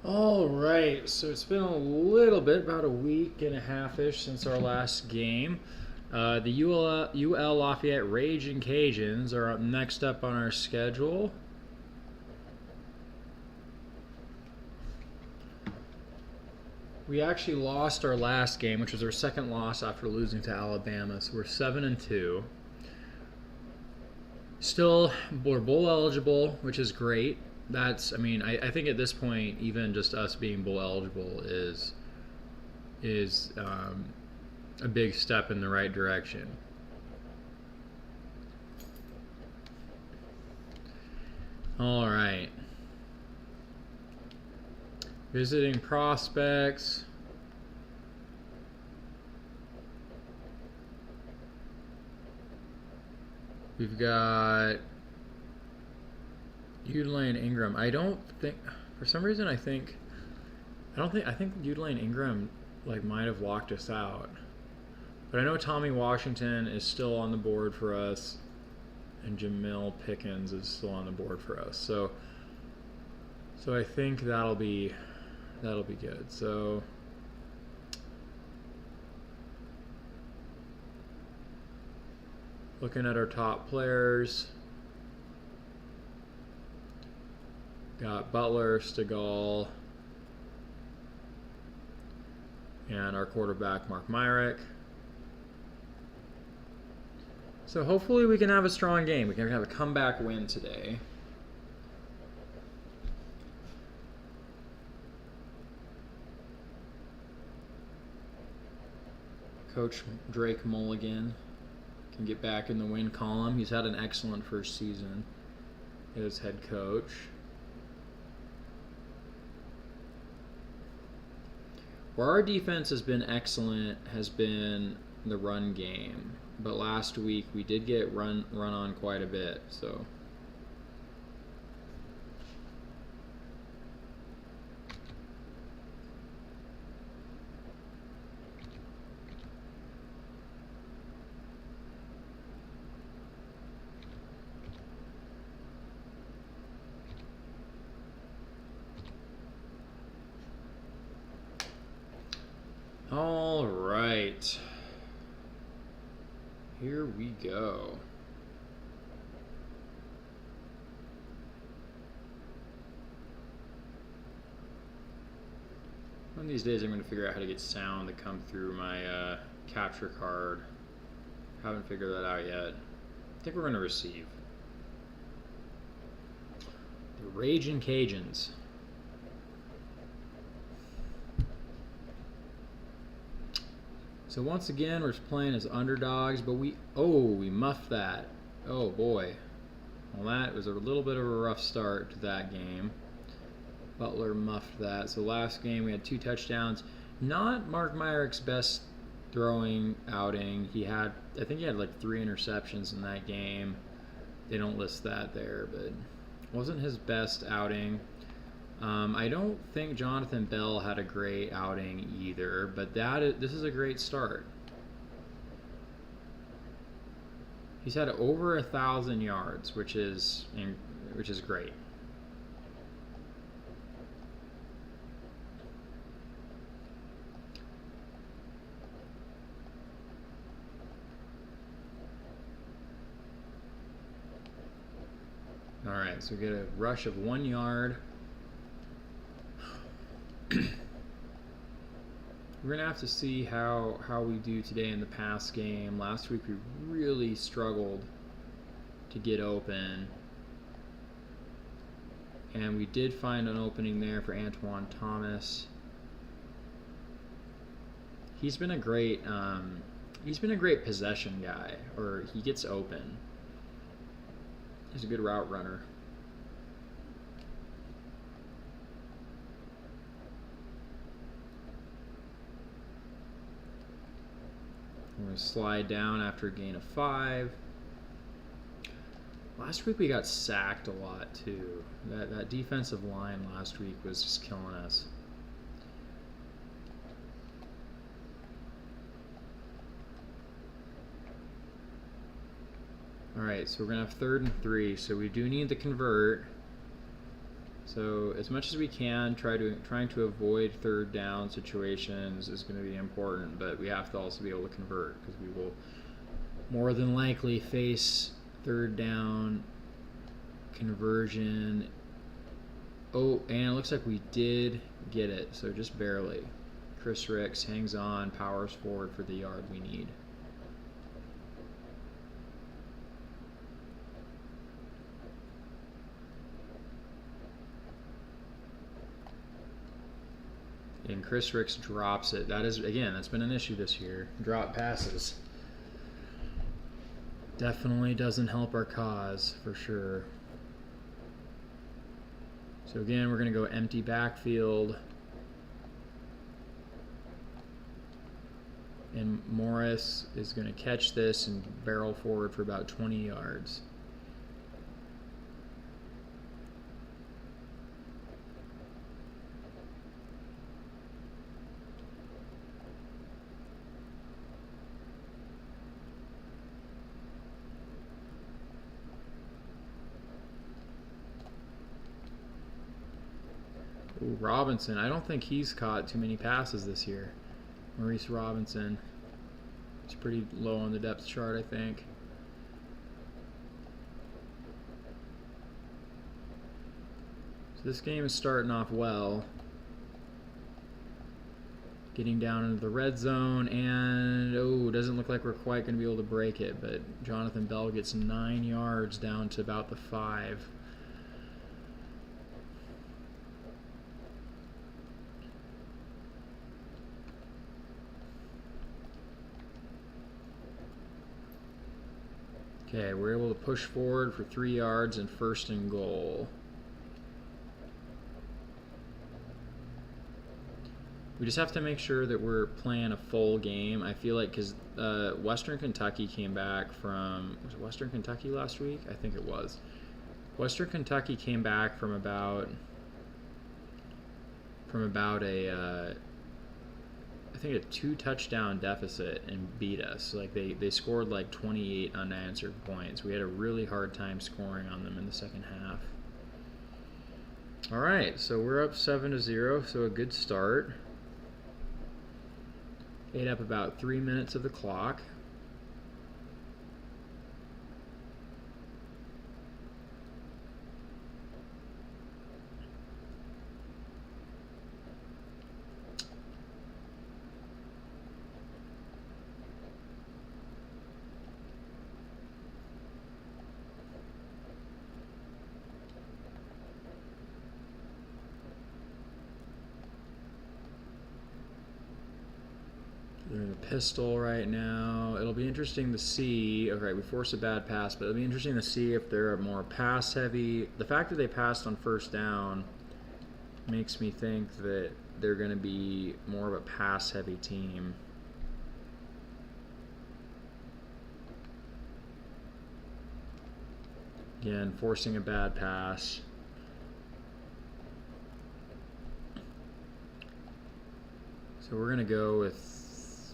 All right, so it's been a little bit, about a week and a half-ish since our last game. The UL Lafayette Raging Cajuns are up next up on our schedule. We actually lost our last game, which was our second loss after losing to Alabama, so we're 7-2. Still, we're bowl eligible, which is great. I think at this point, even just us being bowl eligible is a big step in the right direction. All right. Visiting prospects. We've got Udlane Ingram. I think Udlane Ingram might have walked us out. But I know Tommy Washington is still on the board for us, and Jamil Pickens is still on the board for us. So I think that'll be good. So looking at our top players, got Butler, Stegall, and our quarterback Mark Myrick. So hopefully we can have a strong game. We can have a comeback win today. Coach Drake Mulligan can get back in the win column. He's had an excellent first season as head coach. Where our defense has been excellent has been the run game. But last week we did get run on quite a bit, so all right. Here we go. One of these days I'm going to figure out how to get sound to come through my capture card. Haven't figured that out yet. I think we're going to receive. The Raging Cajuns. So once again, we're playing as underdogs, but we muffed that. Oh boy. Well, that was a little bit of a rough start to that game. Butler muffed that. So last game we had 2 touchdowns. Not Mark Myrick's best throwing outing. I think he had 3 interceptions in that game. They don't list that there, but wasn't his best outing. I don't think Jonathan Bell had a great outing either, but this is a great start. He's had over 1,000 yards, which is great. All right, so we get a rush of 1 yard. We're going to have to see how we do today in the pass game. Last week we really struggled to get open. And we did find an opening there for Antoine Thomas. He's been a great possession guy, or he gets open. He's a good route runner. We're going to slide down after a gain of 5. Last week we got sacked a lot too. That defensive line last week was just killing us. All right, so we're going to have 3rd and 3, so we do need to convert. So as much as we can, trying to avoid third down situations is going to be important, but we have to also be able to convert, because we will more than likely face third down conversion. Oh, and it looks like we did get it, so just barely. Chris Ricks hangs on, powers forward for the yard we need. And Chris Ricks drops it. That is, again, that's been an issue this year. Drop passes. Definitely doesn't help our cause, for sure. So again, we're going to go empty backfield. And Morris is going to catch this and barrel forward for about 20 yards. Ooh, Robinson. I don't think he's caught too many passes this year. Maurice Robinson. He's pretty low on the depth chart, I think. So this game is starting off well. Getting down into the red zone, and doesn't look like we're quite going to be able to break it, but Jonathan Bell gets 9 yards down to about the 5. Okay, we're able to push forward for 3 yards and 1st and goal. We just have to make sure that we're playing a full game. I feel like because Western Kentucky came back from, was it Western Kentucky last week? I think it was. Western Kentucky came back from about a I think a 2-touchdown deficit and beat us. Like they scored like 28 unanswered points. We had a really hard time scoring on them in the second half. All right, so we're up 7-0, so a good start. Ate up about 3 minutes of the clock. They're in a pistol right now. It'll be interesting to see. Okay, we forced a bad pass, but it'll be interesting to see if they're more pass heavy. The fact that they passed on 1st down makes me think that they're going to be more of a pass heavy team. Again, forcing a bad pass. So we're going to go with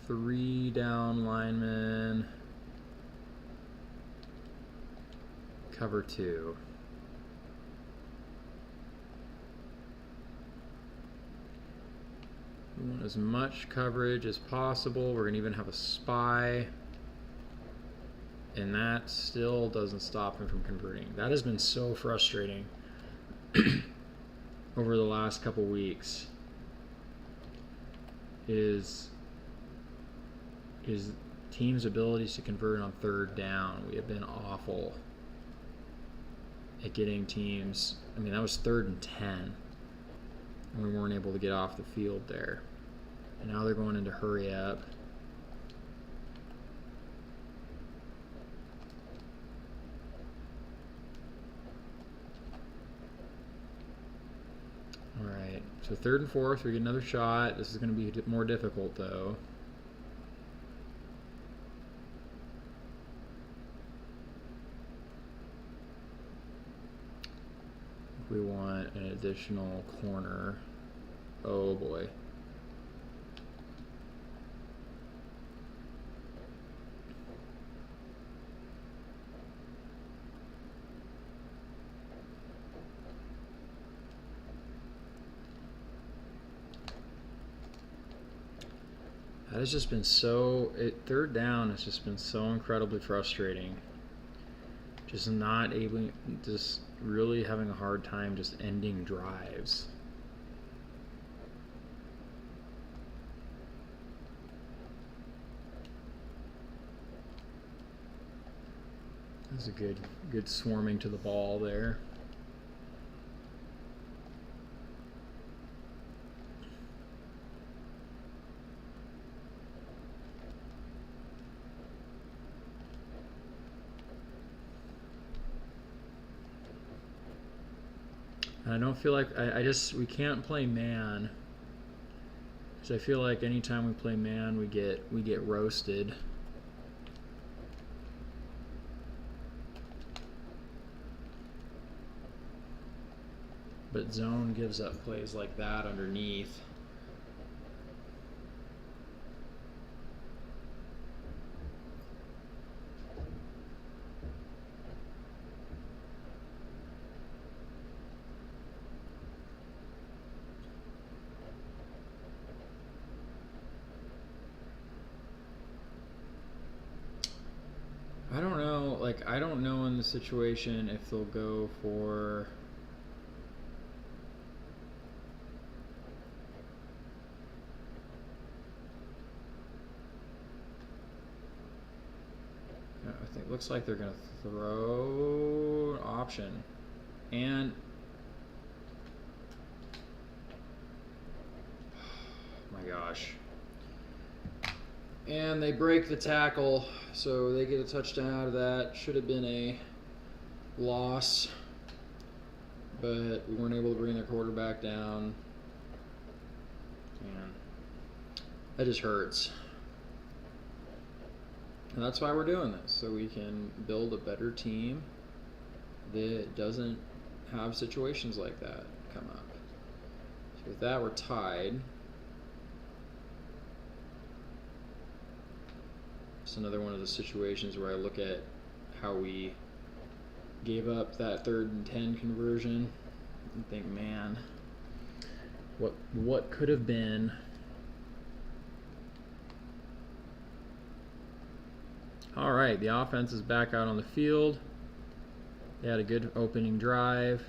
3 down linemen, cover 2. We want as much coverage as possible. We're going to even have a spy, and that still doesn't stop him from converting. That has been so frustrating over the last couple weeks. Is teams' abilities to convert on 3rd down. We have been awful at getting teams. I mean, that was 3rd and 10, and we weren't able to get off the field there. And now they're going into hurry up. All right, so 3rd and 4th, we get another shot. This is going to be more difficult, though. We want an additional corner. Oh boy. has just been so, third down has just been so incredibly frustrating. Just not able, just really having a hard time just ending drives. That's a good swarming to the ball there. I don't feel like we can't play man. So I feel like anytime we play man, we get roasted. But zone gives up plays like that underneath. I don't know, like, I don't know in the situation if they'll go for... I think looks like they're going to throw option. And... oh my gosh. And they break the tackle, so they get a touchdown out of that. Should have been a loss, but we weren't able to bring their quarterback down. And that just hurts. And that's why we're doing this, so we can build a better team that doesn't have situations like that come up. So with that, we're tied. It's another one of the situations where I look at how we gave up that 3rd and 10 conversion and think, man, what could have been. All right, the offense is back out on the field. They had a good opening drive.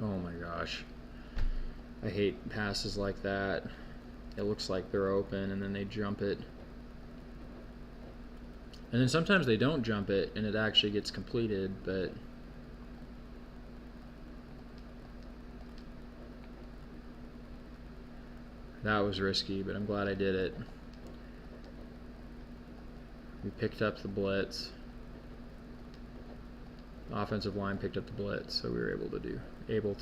Oh my gosh. I hate passes like that. It looks like they're open and then they jump it. And then sometimes they don't jump it and it actually gets completed, but that was risky, but I'm glad I did it. We picked up the blitz. The offensive line picked up the blitz, so we were able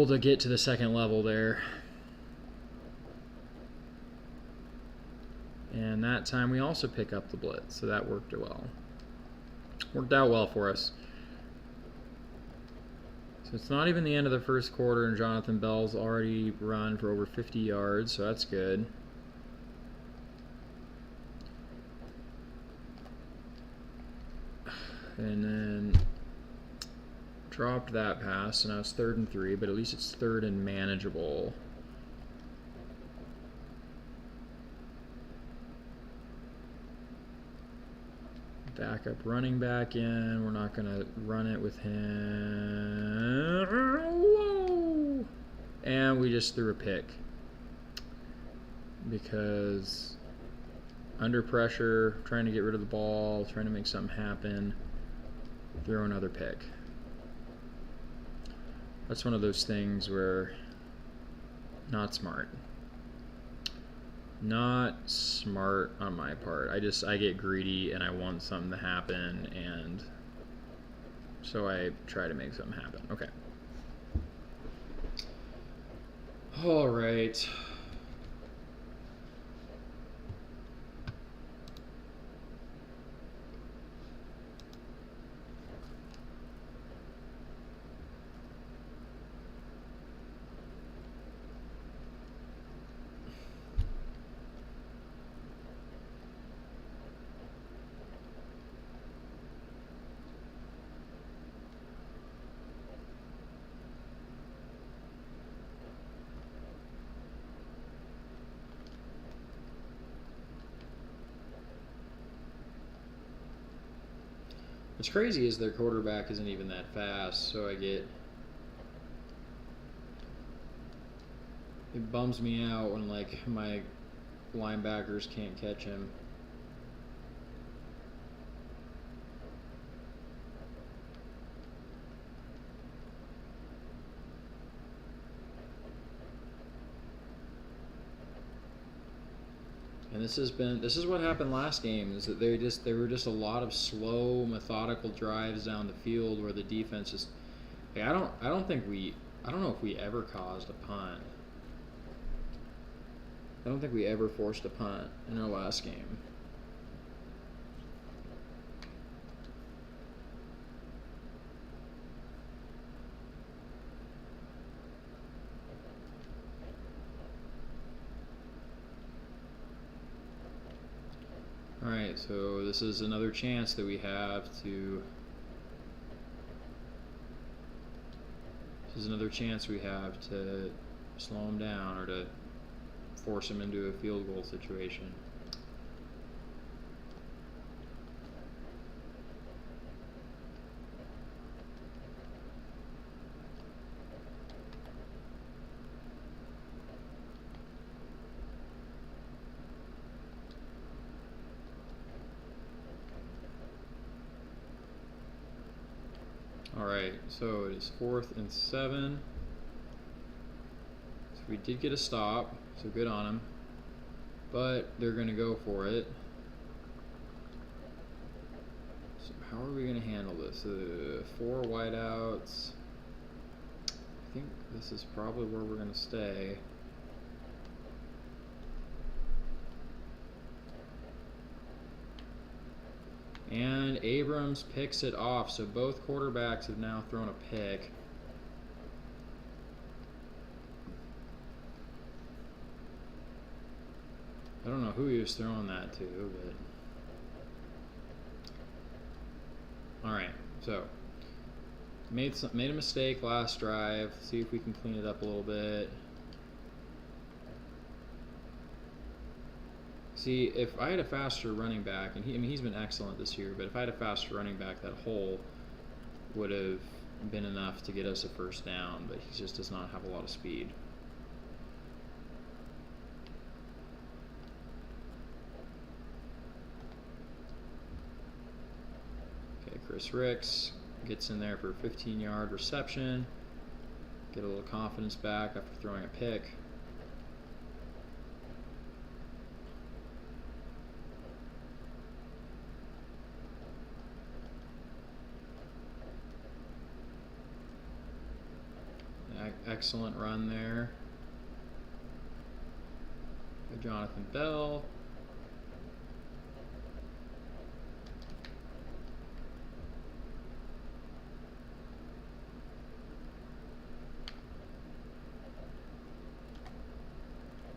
to get to the second level there. And that time we also pick up the blitz, so that worked well. Worked out well for us. So it's not even the end of the first quarter, and Jonathan Bell's already run for over 50 yards, so that's good. And then dropped that pass, so now it's 3rd and 3, but at least it's 3rd and manageable. Backup running back in. We're not going to run it with him. Whoa! And we just threw a pick. Because under pressure, trying to get rid of the ball, trying to make something happen, throw another pick. That's one of those things where not smart. Not smart on my part. I get greedy and I want something to happen, and so I try to make something happen. Okay. All right. What's crazy is their quarterback isn't even that fast, so it bums me out when like my linebackers can't catch him. And this is what happened last game, is that there were just a lot of slow, methodical drives down the field where the defense just like, I don't know if we ever caused a punt. I don't think we ever forced a punt in our last game. Alright, so this is another chance that we have to slow him down or to force him into a field goal situation. Alright, so it is 4th and 7. So we did get a stop, so good on them. But they're going to go for it. So how are we going to handle this? 4 wideouts. I think this is probably where we're going to stay. And Abrams picks it off, so both quarterbacks have now thrown a pick. I don't know who he was throwing that to, but all right. So made a mistake last drive. See if we can clean it up a little bit. See, if I had a faster running back, and he's been excellent this year, but if I had a faster running back, that hole would have been enough to get us a first down, but he just does not have a lot of speed. Okay, Chris Ricks gets in there for a 15-yard reception. Get a little confidence back after throwing a pick. Excellent run there by Jonathan Bell.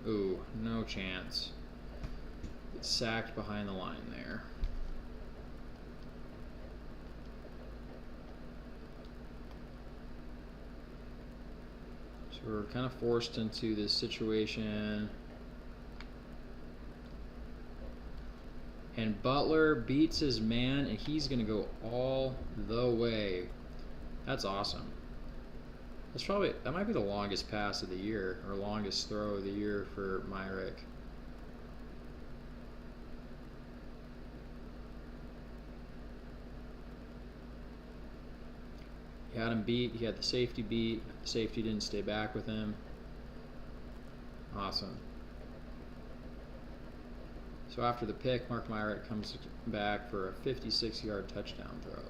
Ooh, no chance. Gets sacked behind the line there. We're kind of forced into this situation. And Butler beats his man, and he's going to go all the way. That's awesome. That might be the longest pass of the year, or longest throw of the year for Myrick. He had him beat. He had the safety beat. The safety didn't stay back with him. Awesome. So after the pick, Mark Myrick comes back for a 56-yard touchdown throw.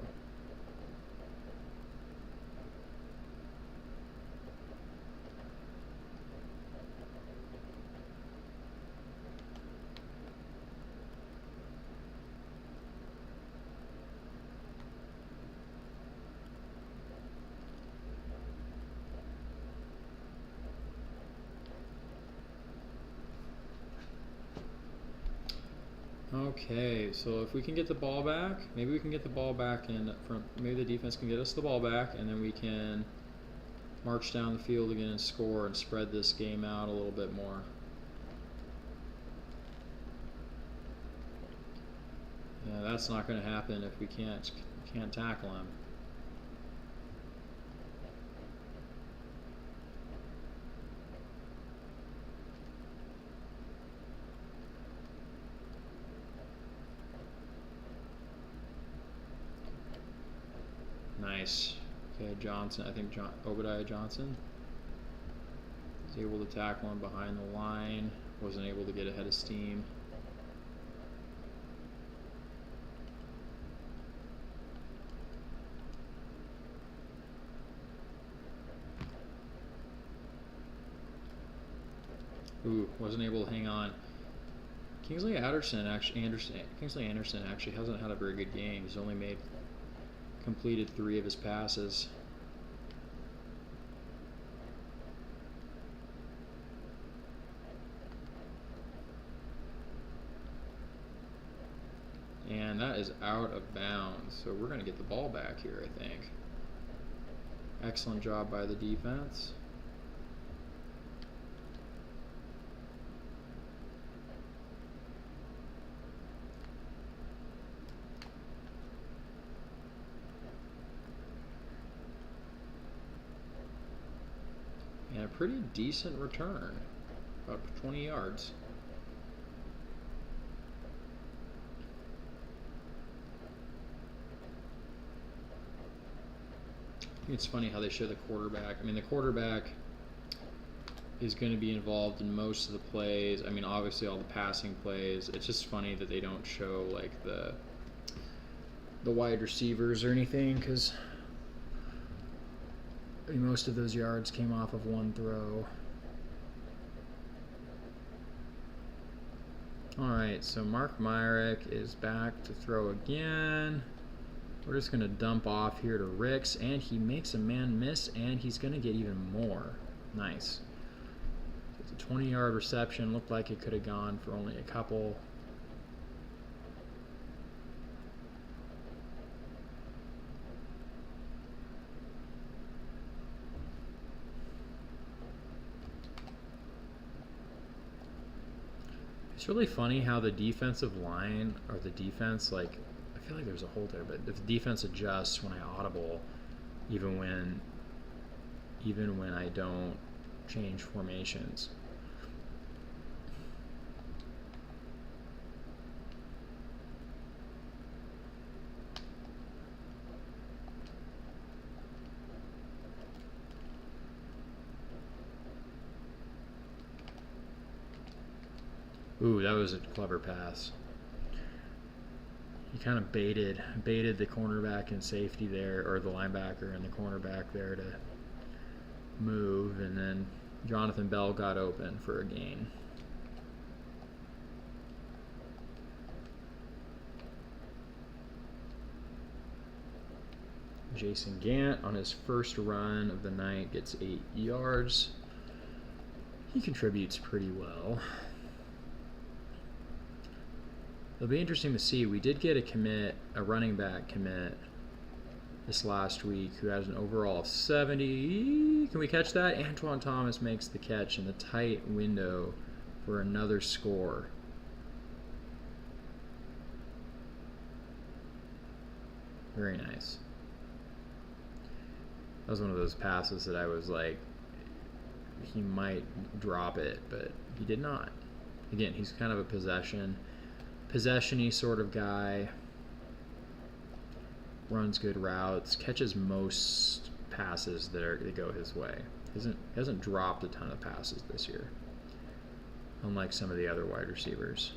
Okay, so if we can get the ball back, maybe we can get the ball back, and maybe the defense can get us the ball back, and then we can march down the field again and score and spread this game out a little bit more. Yeah, that's not going to happen if we can't Can't tackle him. Nice. Okay, Johnson. I think Obadiah Johnson was able to tackle him behind the line. Wasn't able to get ahead of steam. Ooh, wasn't able to hang on. Kingsley Anderson actually hasn't had a very good game. He's only completed 3 of his passes. And that is out of bounds. So we're going to get the ball back here, I think. Excellent job by the defense. And a pretty decent return, about 20 yards. I think it's funny how they show the quarterback. I mean, the quarterback is going to be involved in most of the plays. I mean, obviously all the passing plays. It's just funny that they don't show like the wide receivers or anything, because most of those yards came off of one throw. Alright, so Mark Myrick is back to throw again. We're just going to dump off here to Ricks, and he makes a man miss, and he's going to get even more. Nice. It's a 20-yard reception. Looked like it could have gone for only a couple. It's really funny how the defensive line, or the defense, like, I feel like there's a hole there, but if the defense adjusts when I audible, even when I don't change formations. Ooh, that was a clever pass. He kind of baited the cornerback and safety there, or the linebacker and the cornerback there to move, and then Jonathan Bell got open for a gain. Jason Gant on his first run of the night gets 8 yards. He contributes pretty well. It'll be interesting to see. We did get a running back commit this last week who has an overall of 70. Can we catch that? Antoine Thomas makes the catch in the tight window for another score. Very nice. That was one of those passes that I was like, he might drop it, but he did not. Again, he's kind of a possession-y sort of guy. Runs good routes, catches most passes that go his way. Hasn't dropped a ton of passes this year, unlike some of the other wide receivers.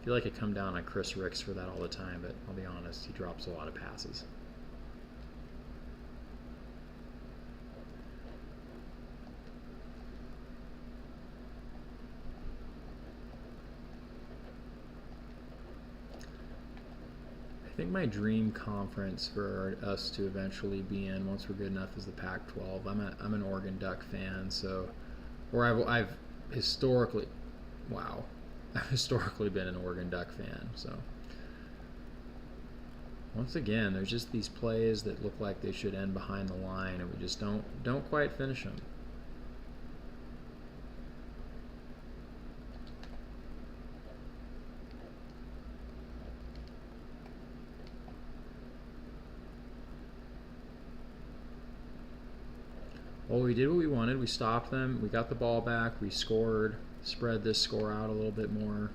I feel like I come down on Chris Ricks for that all the time, but I'll be honest, he drops a lot of passes. I think my dream conference for us to eventually be in, once we're good enough, is the Pac-12. I'm an Oregon Duck fan, so, or I've historically been an Oregon Duck fan. So once again, there's just these plays that look like they should end behind the line, and we just don't quite finish them. Well, we did what we wanted. We stopped them. We got the ball back. We scored. Spread this score out a little bit more.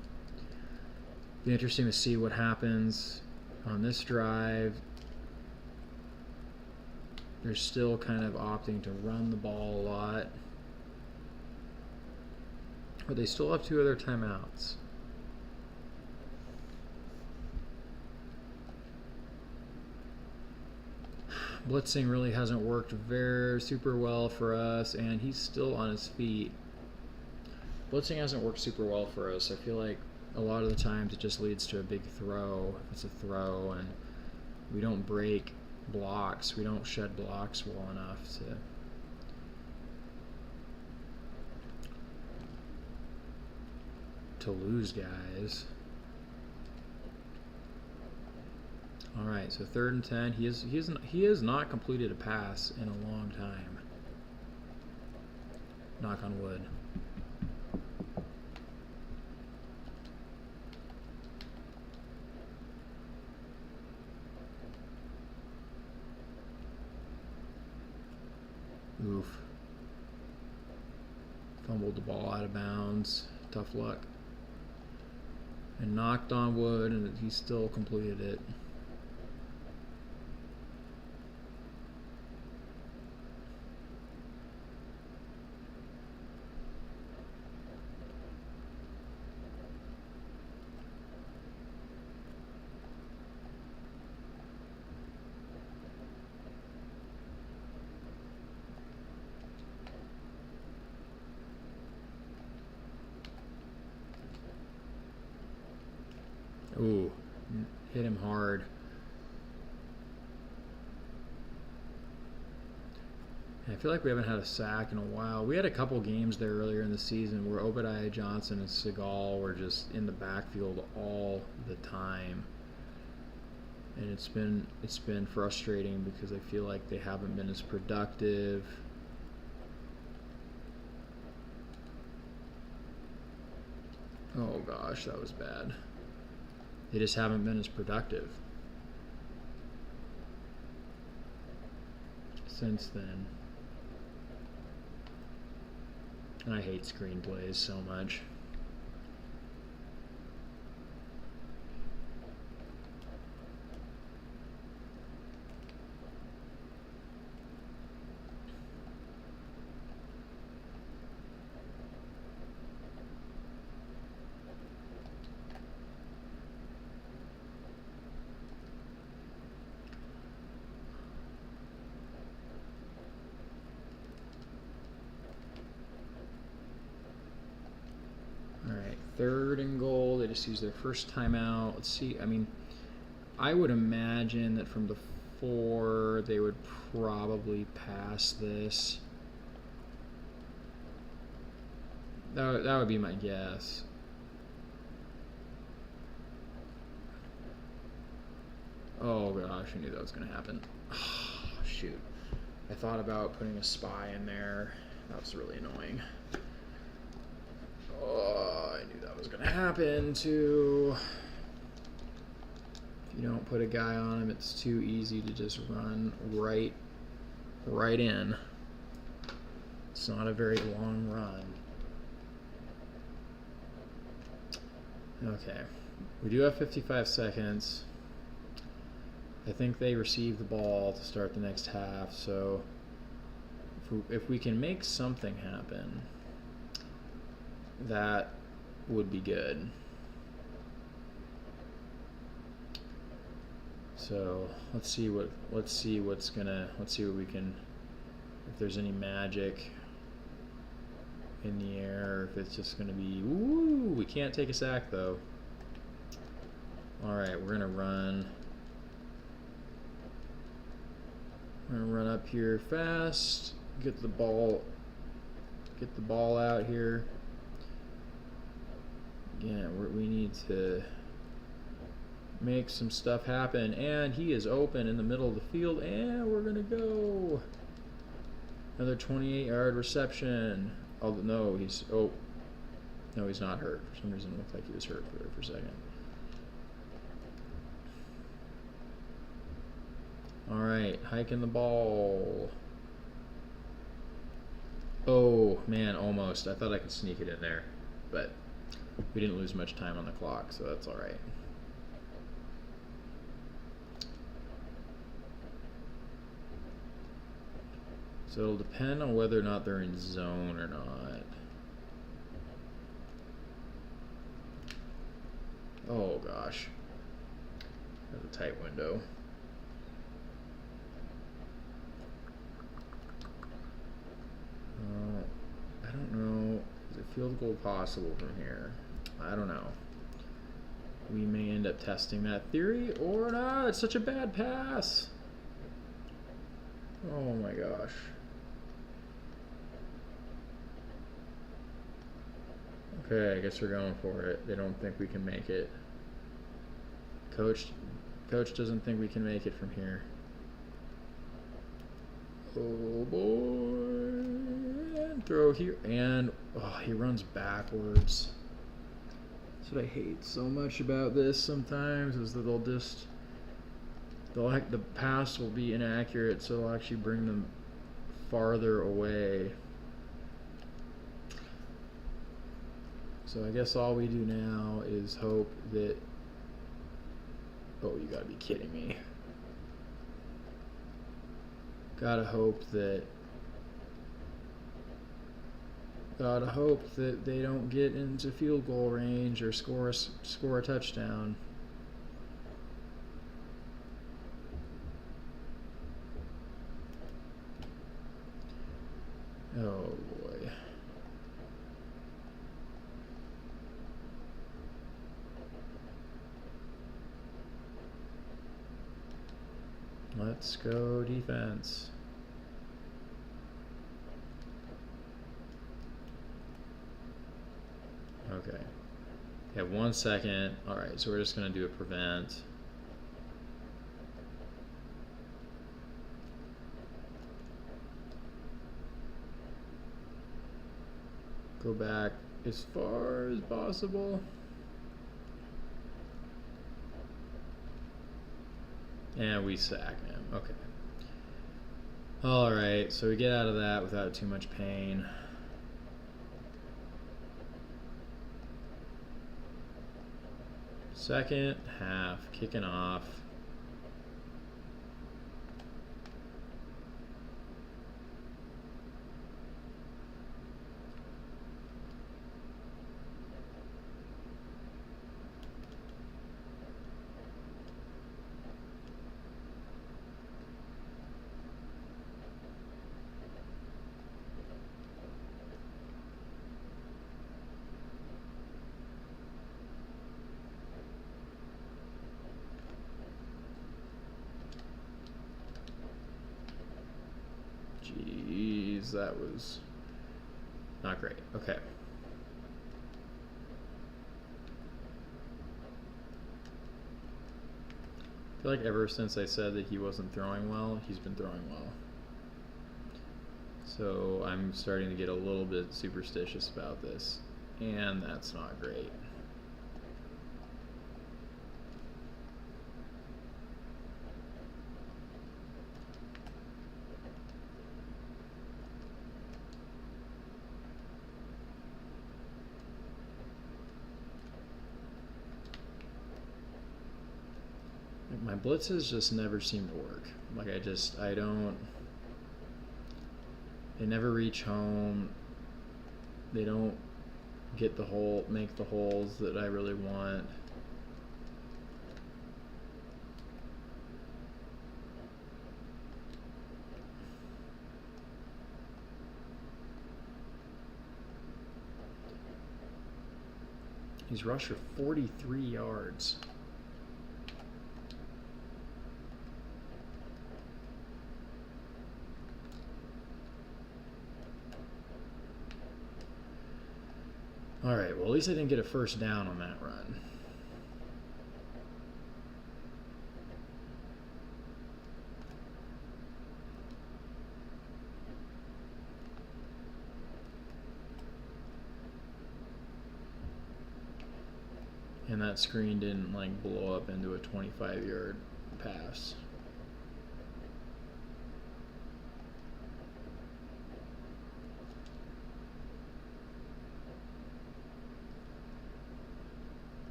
Be interesting to see what happens on this drive. They're still kind of opting to run the ball a lot. But they still have 2 other timeouts. Blitzing really hasn't worked super well for us, and he's still on his feet. Blitzing hasn't worked super well for us. I feel like a lot of the times it just leads to a big throw. It's a throw, and we don't break blocks. We don't shed blocks well enough to lose guys. All right, so 3rd and 10. He has not completed a pass in a long time. Knock on wood. Oof. Fumbled the ball out of bounds. Tough luck. And knocked on wood, and he still completed it. Ooh, hit him hard. And I feel like we haven't had a sack in a while. We had a couple games there earlier in the season where Obadiah Johnson and Seagal were just in the backfield all the time. And it's been frustrating because I feel like they haven't been as productive. Oh gosh, that was bad. They just haven't been as productive since then. And I hate screenplays so much. Alright, 3rd and goal. They just used their first timeout. Let's see. I mean, I would imagine that from the 4, they would probably pass this. That would be my guess. Oh gosh, I knew that was going to happen. Oh, shoot. I thought about putting a spy in there. That was really annoying. Oh, I knew that was going to happen too. If you don't put a guy on him, it's too easy to just run right in. It's not a very long run. Okay, we do have 55 seconds. I think they receive the ball to start the next half, so if we can make something happen, that would be good. So let's see what we can, if there's any magic in the air, if it's just gonna be, ooh, we can't take a sack though. Alright, we're gonna run up here fast, get the ball out here. Again, we need to make some stuff happen, and he is open in the middle of the field, and we're gonna go. Another 28-yard reception. Oh no, he's not hurt. For some reason it looked like he was hurt for a second. Alright, hiking the ball. Oh, man, almost. I thought I could sneak it in there, but we didn't lose much time on the clock, so that's all right. So it'll depend on whether or not they're in zone or not. Oh, gosh. That's a tight window. I don't know. Is a field goal possible from here? I don't know. We may end up testing that theory or not. It's such a bad pass. Oh my gosh. Okay, I guess we're going for it. They don't think we can make it. Coach doesn't think we can make it from here. Oh boy. And throw here. And oh, he runs backwards. That's what I hate so much about this sometimes, is that the pass will be inaccurate, so it'll actually bring them farther away. So I guess all we do now is hope that... Oh, you gotta be kidding me. Gotta hope that they don't get into field goal range or score a touchdown. Oh boy. Let's go defense. Okay. We have 1 second. Alright, so we're just going to do a prevent. Go back as far as possible. And we sack him. Okay. Alright, so we get out of that without too much pain. Second half, kicking off. Jeez, that was not great. Okay. I feel like ever since I said that he wasn't throwing well, he's been throwing well. So I'm starting to get a little bit superstitious about this, and that's not great. My blitzes just never seem to work. Like I don't, they never reach home. They don't make the holes that I really want. He's rushed for 43 yards. Alright, well at least I didn't get a first down on that run. And that screen didn't like blow up into a 25-yard pass.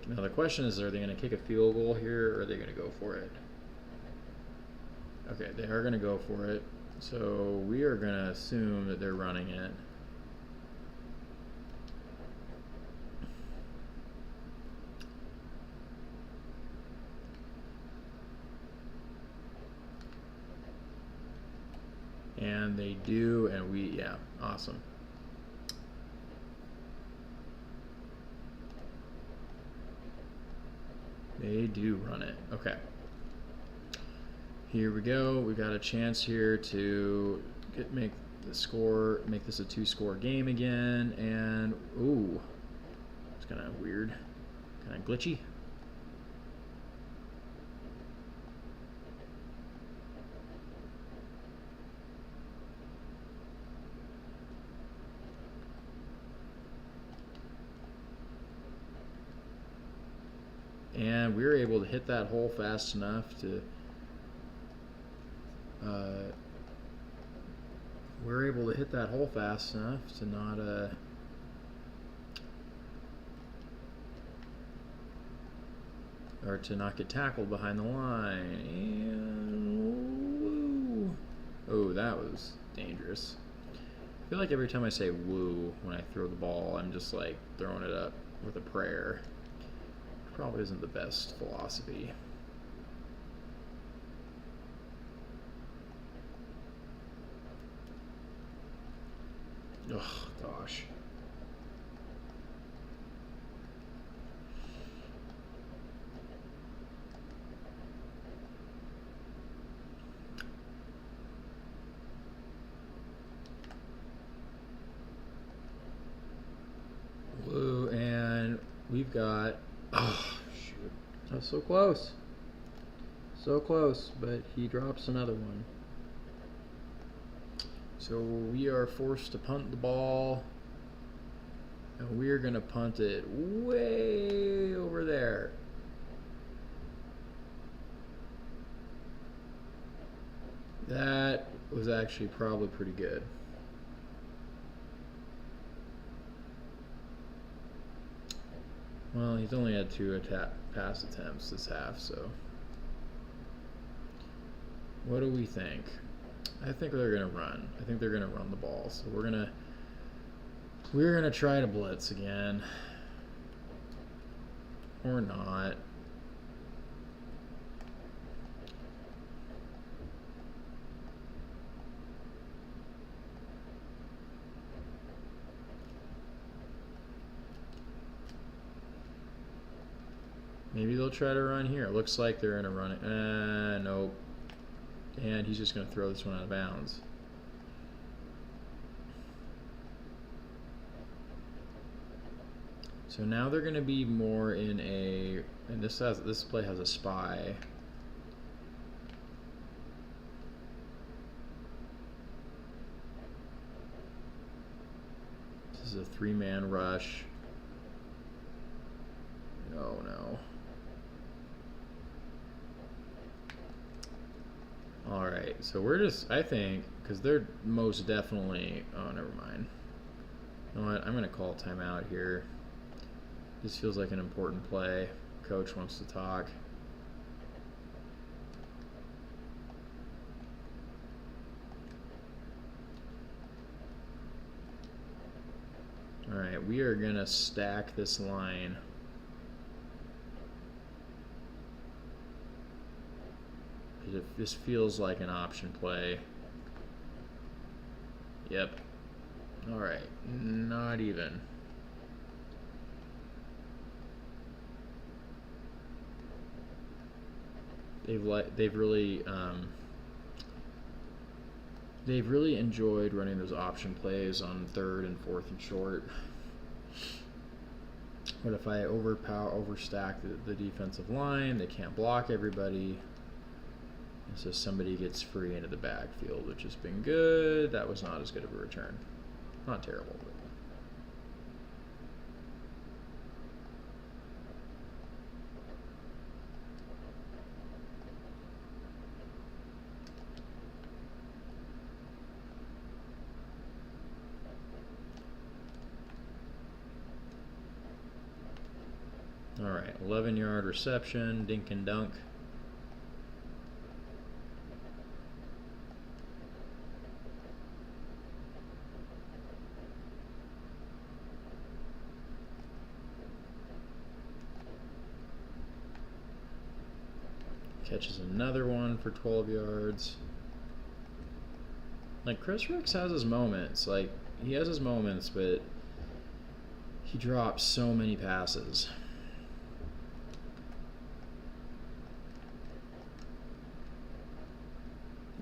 Now the question is, are they going to kick a field goal here, or are they going to go for it? Okay, they are going to go for it. So we are going to assume that they're running it. And they do, and yeah, awesome. They do run it. Okay. Here we go. We got a chance here to make this a 2-score game again. And ooh, it's kind of weird, kind of glitchy. And we were able to hit that hole fast enough to not or to not get tackled behind the line. And oh, that was dangerous. I feel like every time I say woo when I throw the ball, I'm just like throwing it up with a prayer. Probably isn't the best philosophy. Oh, gosh. Woo, and we've got... Oh, shoot. That's so close. So close, but he drops another one. So we are forced to punt the ball, and we're going to punt it way over there. That was actually probably pretty good. Well, he's only had 2 pass attempts this half, so what do we think? I think they're going to run. I think they're going to run the ball. So we're going to try to blitz again. Or not. Maybe they'll try to run here. It looks like they're going to run it. Nope. And he's just going to throw this one out of bounds. So now they're going to be more in a, and this play has a spy. This is a 3-man rush. Oh no. Alright, so we're just, I think, because they're most definitely, oh, never mind. You know what, I'm going to call timeout here. This feels like an important play. Coach wants to talk. Alright, we are going to stack this line. This feels like an option play. Yep. Alright, not even. They've really enjoyed running those option plays on 3rd and 4th and short. But if I overstack the defensive line, they can't block everybody. And so somebody gets free into the backfield, which has been good. That was not as good of a return. Not terrible, but. All right, 11-yard reception, dink and dunk. Catches another one for 12 yards. Like, Chris Ricks has his moments. Like, he has his moments, but he drops so many passes.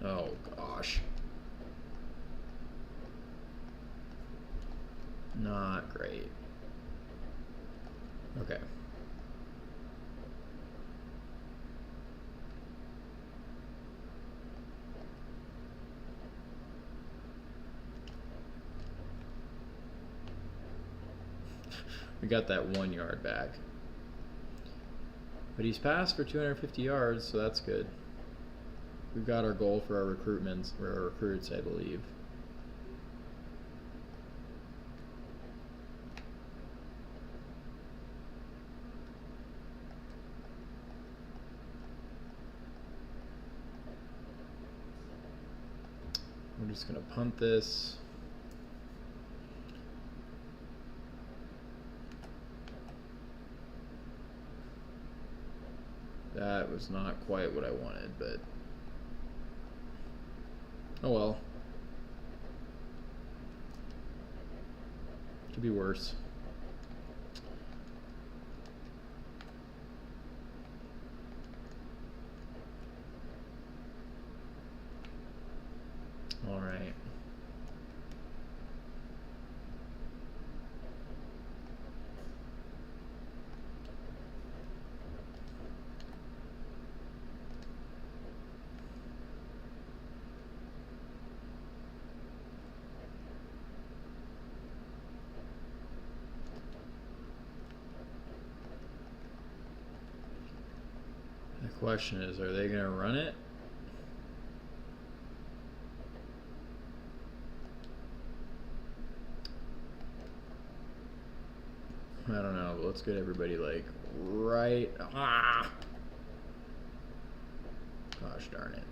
Oh, gosh. Not great. Okay. We got that 1 yard back. But he's passed for 250 yards, so that's good. We've got our goal for our recruits, I believe. We're just going to punt this. That was not quite what I wanted, but oh well. Could be worse. All right. The question is, are they going to run it? I don't know, but let's get everybody like right. Ah! Gosh darn it.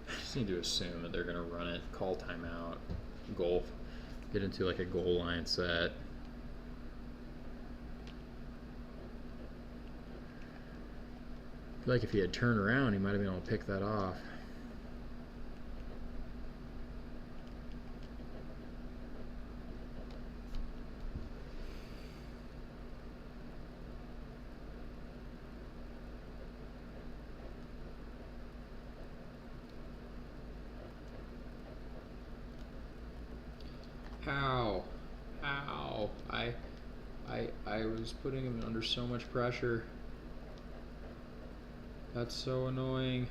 I just need to assume that they're going to run it, call timeout, goal, get into like a goal line set. I feel like if he had turned around, he might have been able to pick that off. How? I was putting him under so much pressure. That's so annoying.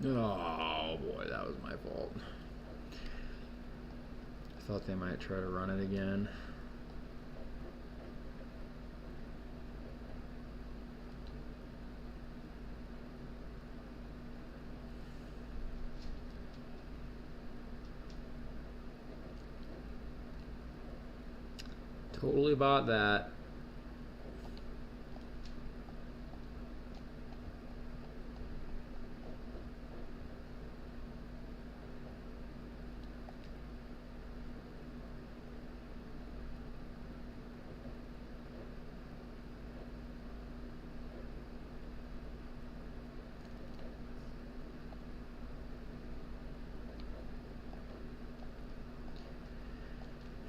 Oh boy, that was my fault. I thought they might try to run it again. Totally bought that.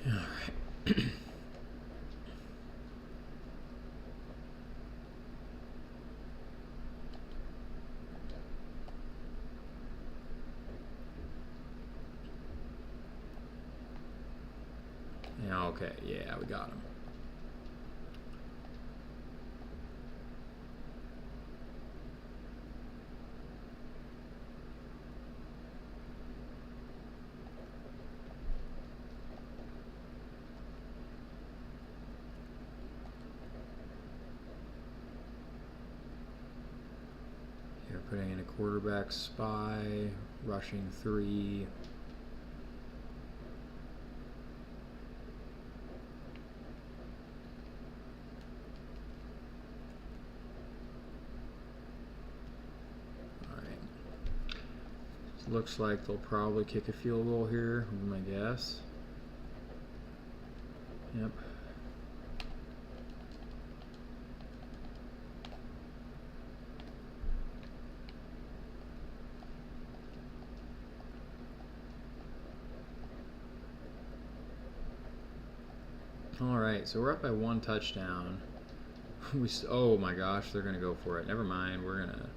All right. Okay, yeah, we got him. Here, putting in a quarterback spy, rushing 3. Looks like they'll probably kick a field goal here, would be my guess. Yep. All right, so we're up by 1 touchdown. Oh my gosh, they're gonna go for it. Never mind, we're gonna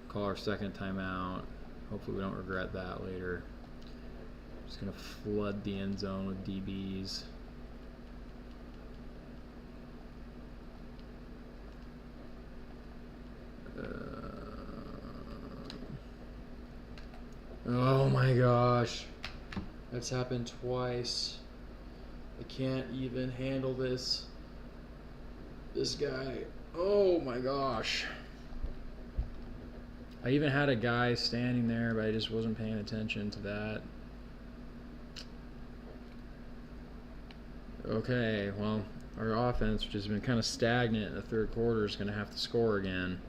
call our second timeout. Hopefully we don't regret that later. Just gonna flood the end zone with DBs. Oh my gosh. That's happened twice. I can't even handle this. This guy. Oh my gosh. I even had a guy standing there, but I just wasn't paying attention to that. Okay, well, our offense, which has been kind of stagnant in the third quarter, is going to have to score again.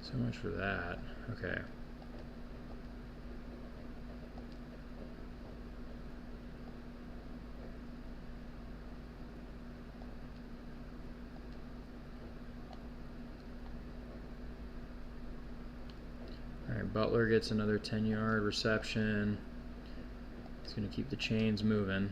So much for that. Okay. All right, Butler gets another 10-yard reception. He's going to keep the chains moving.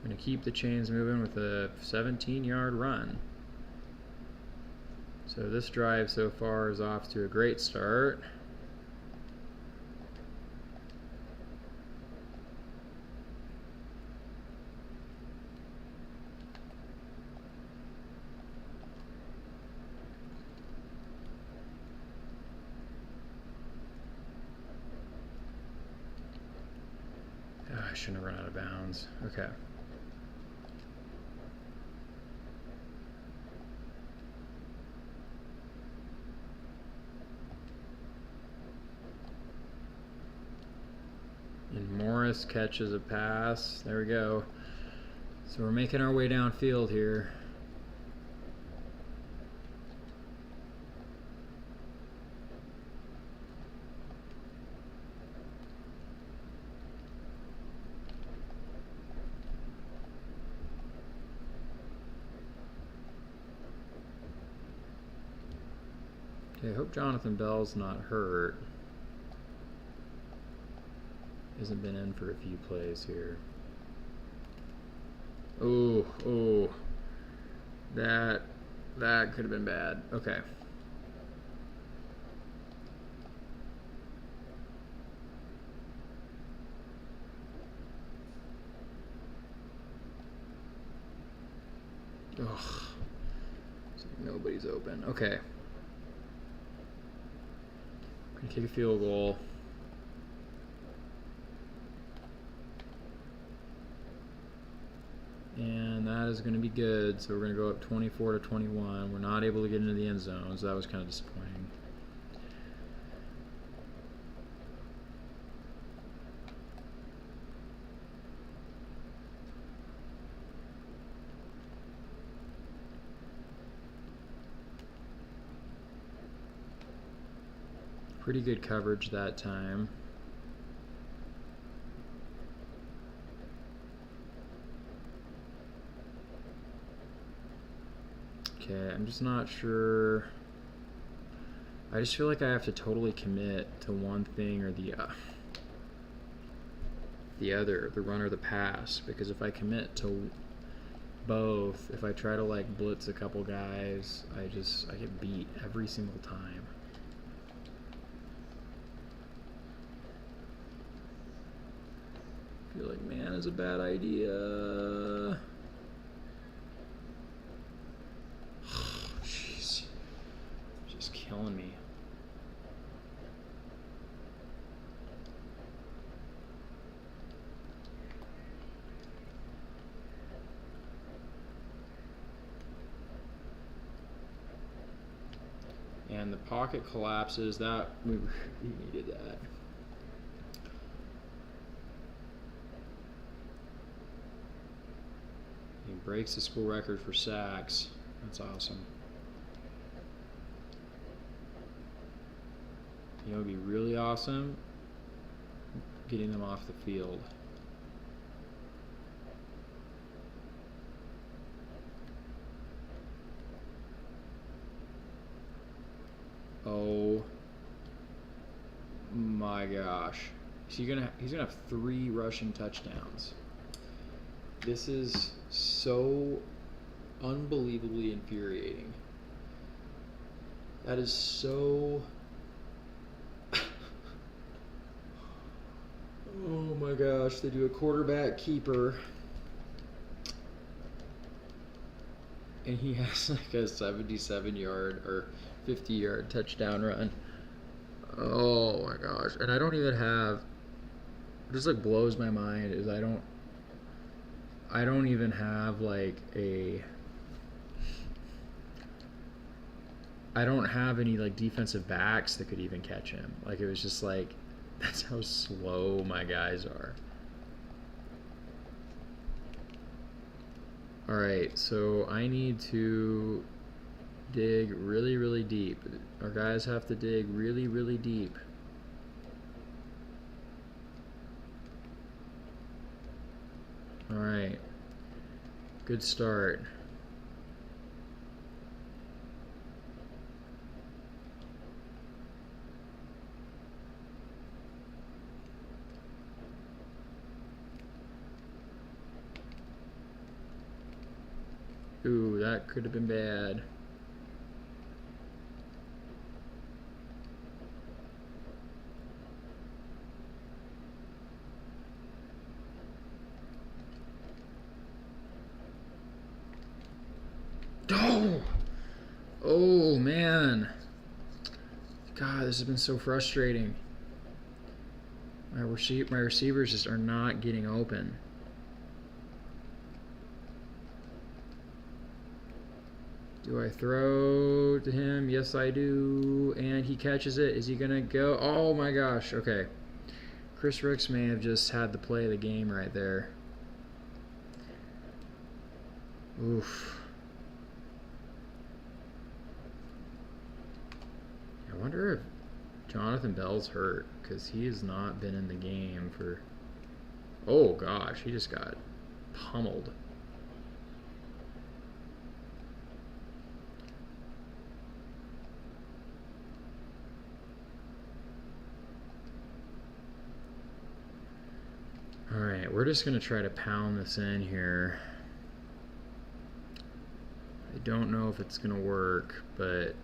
Going to keep the chains moving with a 17-yard run. So this drive so far is off to a great start. Oh, I shouldn't have run out of bounds. Okay. And Morris catches a pass. There we go. So we're making our way downfield here. Okay, I hope Jonathan Bell's not hurt. Hasn't been in for a few plays here. Oh, that could have been bad. Okay. Ugh. So nobody's open. Okay. Gonna kick a field goal. And that is going to be good. So we're going to go up 24-21. We're not able to get into the end zone, so that was kind of disappointing. Pretty good coverage that time. Okay, I'm just not sure. I just feel like I have to totally commit to one thing or the other, the run or the pass, because if I commit to both, if I try to like blitz a couple guys, I get beat every single time. I feel like man is a bad idea. Jeez, just killing me. And the pocket collapses. That we needed that. He breaks the school record for sacks. That's awesome. You know, it'd be really awesome getting them off the field. Oh my gosh. He's gonna have 3 rushing touchdowns. This is so unbelievably infuriating. That is so oh my gosh, they do a quarterback keeper and he has like a 77-yard or 50-yard touchdown run. Oh my gosh. And I don't even have, it just like blows my mind is I don't even have like I don't have any like defensive backs that could even catch him. Like it was just like, that's how slow my guys are. Alright, so I need to dig really, really deep. Our guys have to dig really, really deep. Alright. Good start. Ooh, that could have been bad. Oh! Oh, man. God, this has been so frustrating. My receivers just are not getting open. Do I throw to him? Yes, I do. And he catches it. Is he going to go? Oh, my gosh. Okay. Chris Ricks may have just had the play of the game right there. Oof. I wonder if Jonathan Bell's hurt, because he has not been in the game for... Oh, gosh. He just got pummeled. Alright, we're just going to try to pound this in here. I don't know if it's going to work, but...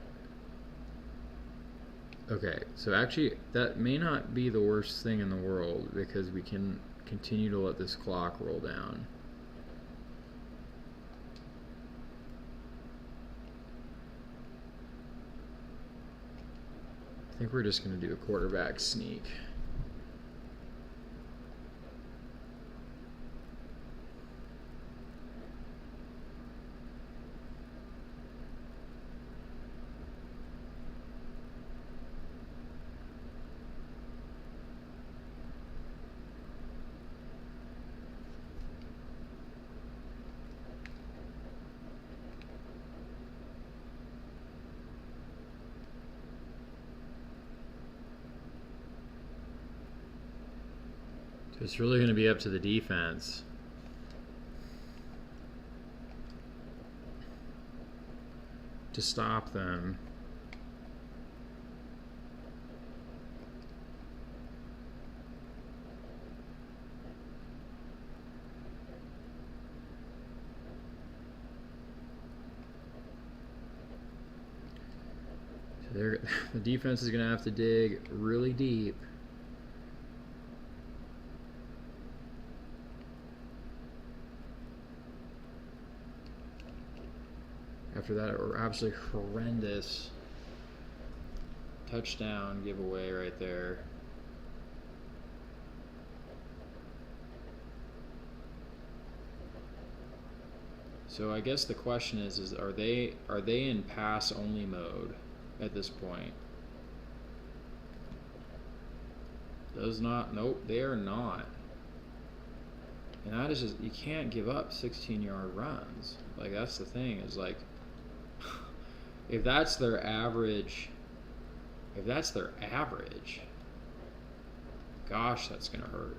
Okay, so actually, that may not be the worst thing in the world, because we can continue to let this clock roll down. I think we're just going to do a quarterback sneak. It's really going to be up to the defense. To stop them. So the defense is going to have to dig really deep. After that absolutely horrendous touchdown giveaway right there. So I guess the question is are they in pass only mode at this point? Nope, they are not. And that is just, you can't give up 16-yard runs. Like, that's the thing, is like, if that's their average, gosh, that's gonna hurt.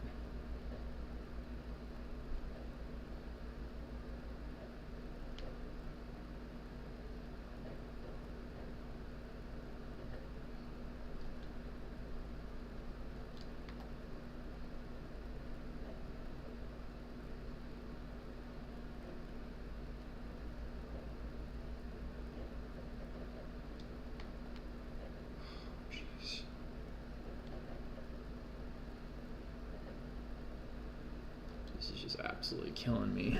This is just absolutely killing me.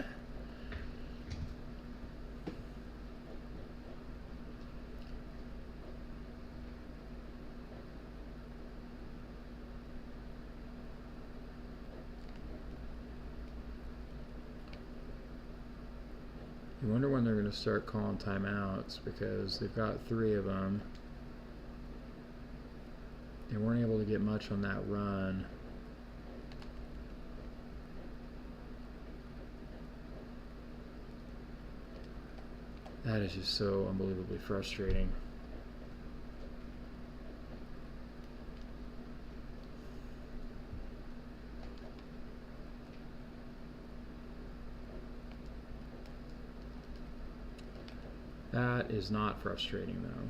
You wonder when they're going to start calling timeouts, because they've got 3 of them. They weren't able to get much on that run. That is just so unbelievably frustrating. That is not frustrating, though.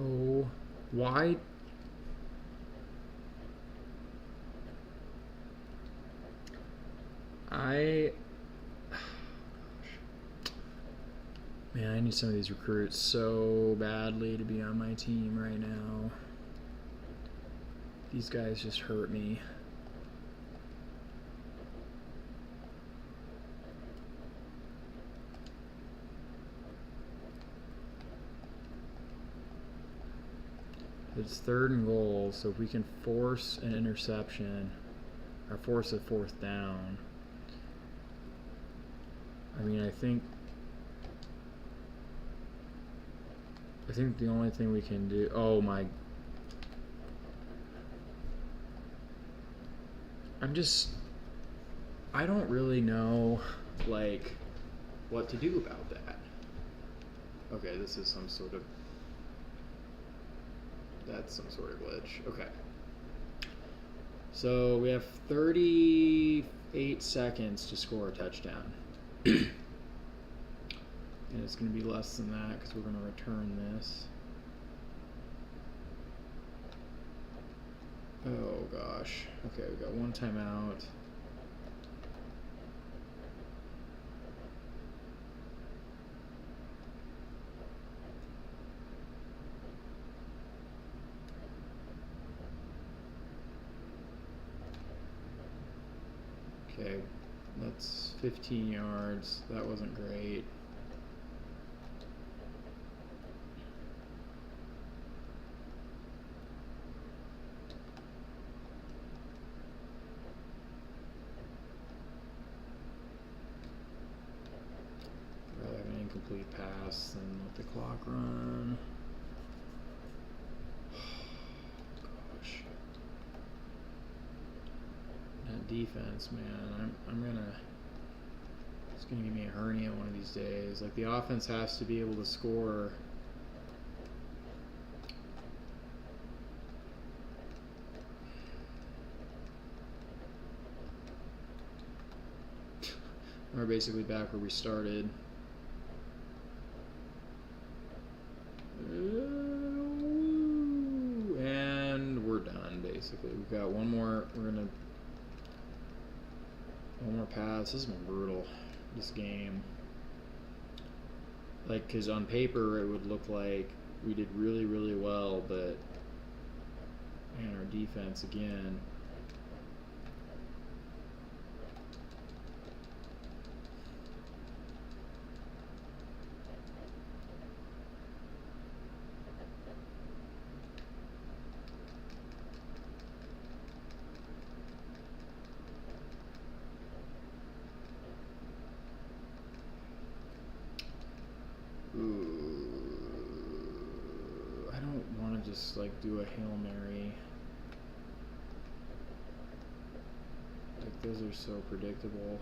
Oh, why? Man, I need some of these recruits so badly to be on my team right now. These guys just hurt me. It's 3rd and goal, so if we can force an interception or force a 4th down, I mean, I think the only thing we can do, oh my, I don't really know, like, what to do about that. Okay, this is some sort of, that's some sort of glitch. Okay. So we have 38 seconds to score a touchdown. And it's going to be less than that because we're going to return this. Oh gosh. Okay, we got 1 timeout. yards, 15 yards. That wasn't great. Rather have an incomplete pass than let the clock run. Gosh. That defense, man, it's gonna give me a hernia one of these days. Like, the offense has to be able to score. We're basically back where we started. And we're done, basically. We've got one more. One more pass. This has been brutal, this game. Like, because on paper it would look like we did really, really well, but man, our defense again. I don't want to just like do a Hail Mary. Like, those are so predictable.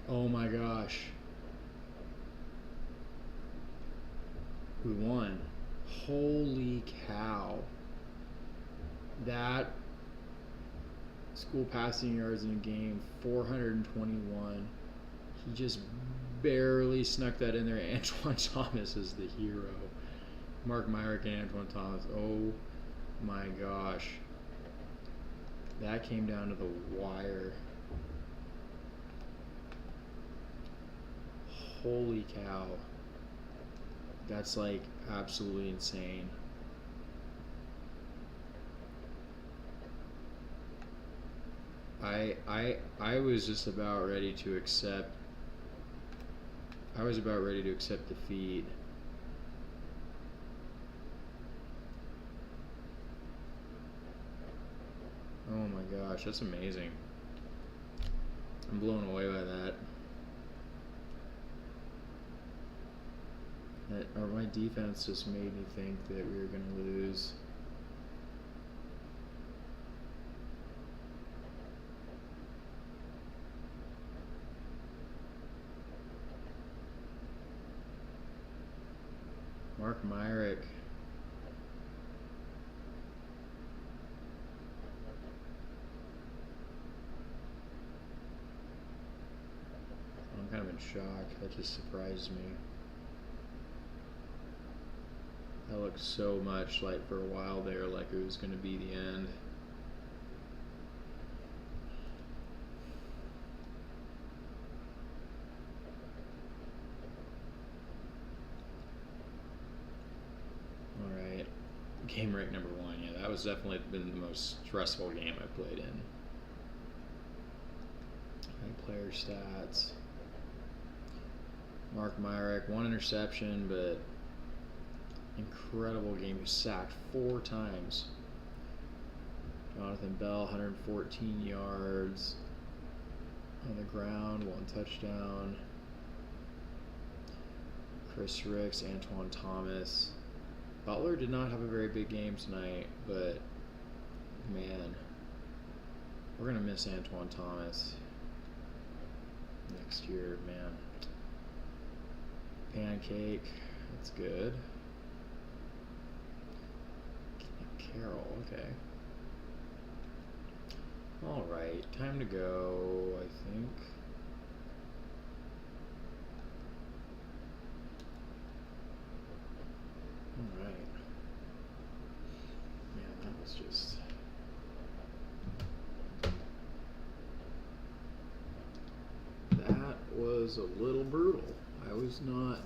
Oh my gosh. We won. Holy cow. That school passing yards in a game, 421. He just barely snuck that in there. Antoine Thomas is the hero. Mark Myrick and Antoine Thomas. Oh my gosh. That came down to the wire. Holy cow. That's like absolutely insane. I was just about ready to accept. I was about ready to accept defeat. Oh my gosh, that's amazing. I'm blown away by that. Or my defense just made me think that we were going to lose. Mark Myrick. I'm kind of in shock. That just surprised me. That looked so much like, for a while there, like it was going to be the end. Alright. Game rate number 1. Yeah, that was definitely been the most stressful game I played in. Right, player stats. Mark Myrick, 1 interception, but incredible game. He was sacked 4 times. Jonathan Bell, 114 yards on the ground, 1 touchdown. Chris Ricks, Antoine Thomas. Butler did not have a very big game tonight, but man, we're gonna miss Antoine Thomas next year, man. Pancake, that's good. Carroll, okay. Alright, time to go, I think. Alright. Man, that was just... That was a little brutal. I was not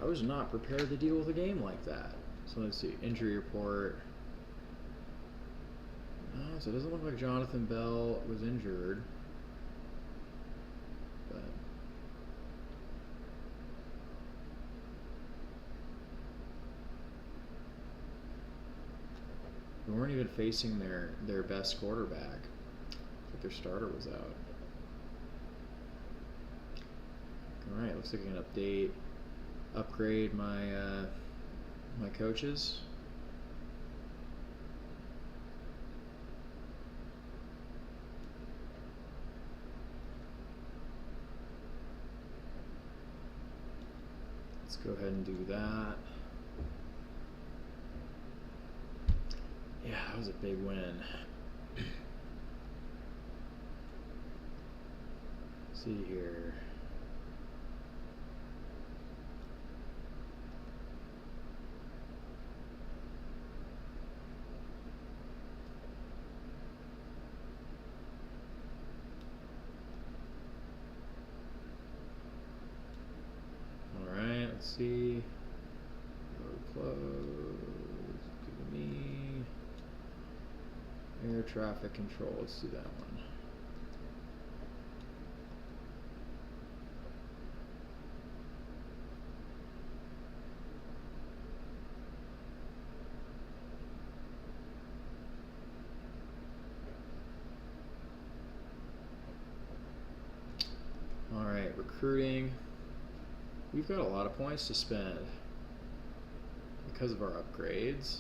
I was not prepared to deal with a game like that. So let's see, injury report. No, so it doesn't look like Jonathan Bell was injured. But we weren't even facing their best quarterback. Like their starter was out. Alright, looks like I can upgrade my my coaches. Let's go ahead and do that. Yeah, that was a big win. See here. Alright, let's see. Go close. Give me air traffic control. Let's do that one. Alright, recruiting. We've got a lot of points to spend because of our upgrades.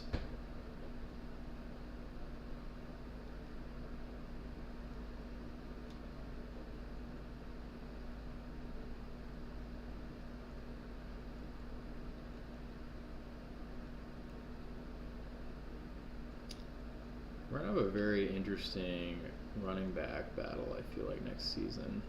We're going to have a very interesting running back battle, I feel like, next season.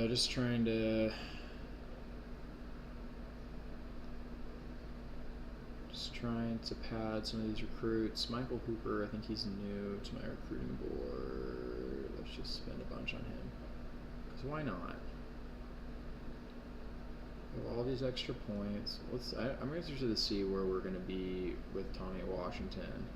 Just trying to pad some of these recruits. Michael Hooper, I think he's new to my recruiting board. Let's just spend a bunch on him. Because why not? We have all these extra points. I'm interested to see where we're going to be with Tommy Washington.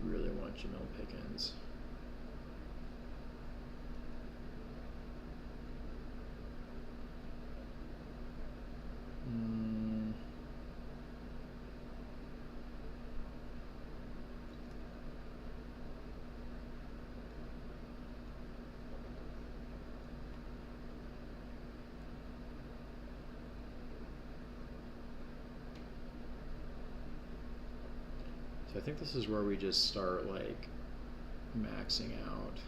Really want Jamil Pickens. So I think this is where we just start like maxing out.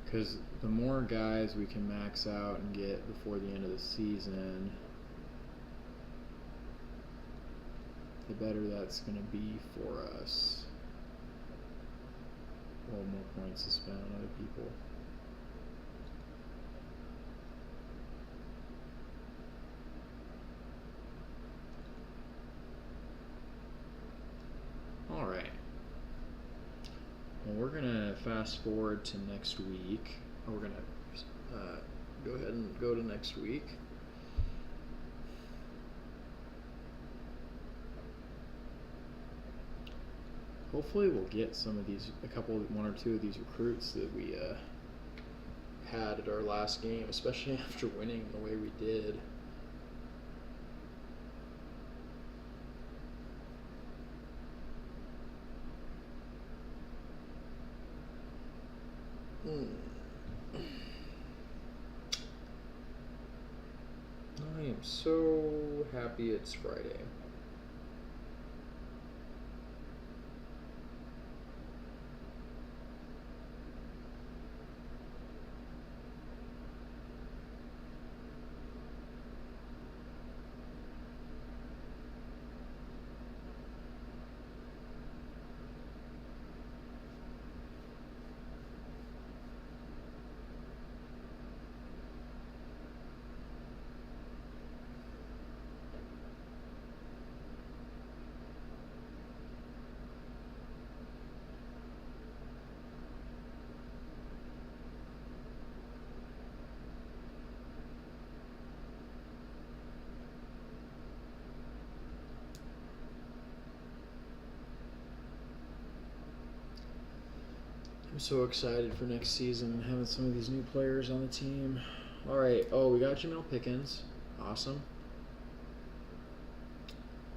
Because the more guys we can max out and get before the end of the season, the better that's going to be for us. Well, more points to spend on other people. Alright. Well, we're going to fast forward to next week. We're going to go ahead and go to next week. Hopefully we'll get some of these, one or two of these recruits that we had at our last game, especially after winning the way we did. so happy it's Friday. I'm so excited for next season, having some of these new players on the team. All right. Oh, we got Jamel Pickens. Awesome.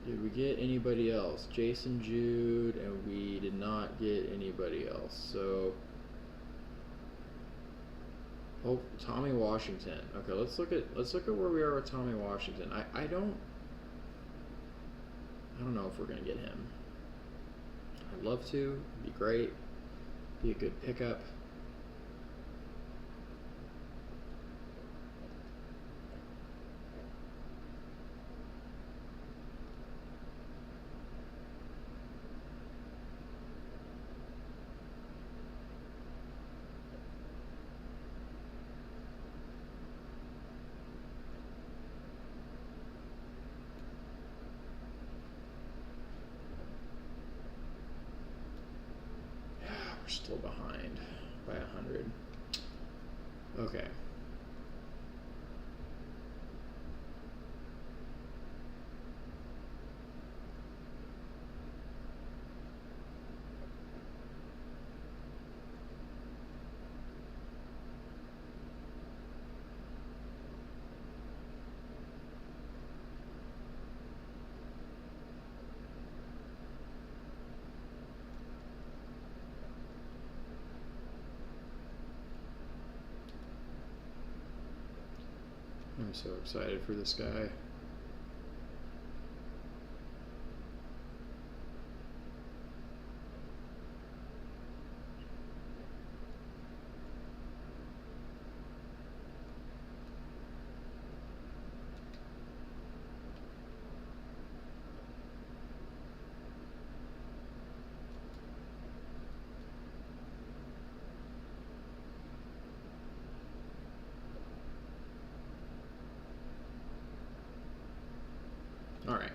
Did we get anybody else? Jason Jude, and we did not get anybody else. So, oh, Tommy Washington. Okay, let's look at where we are with Tommy Washington. I don't know if we're gonna get him. I'd love to. It'd be great. Be a good pickup. We're still behind by 100. Okay. I'm so excited for this guy. All right. I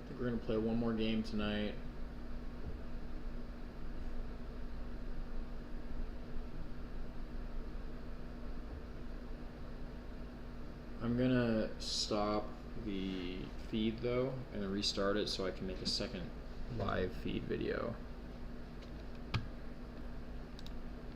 think we're going to play one more game tonight. I'm going to stop the feed though and restart it so I can make a second live feed video.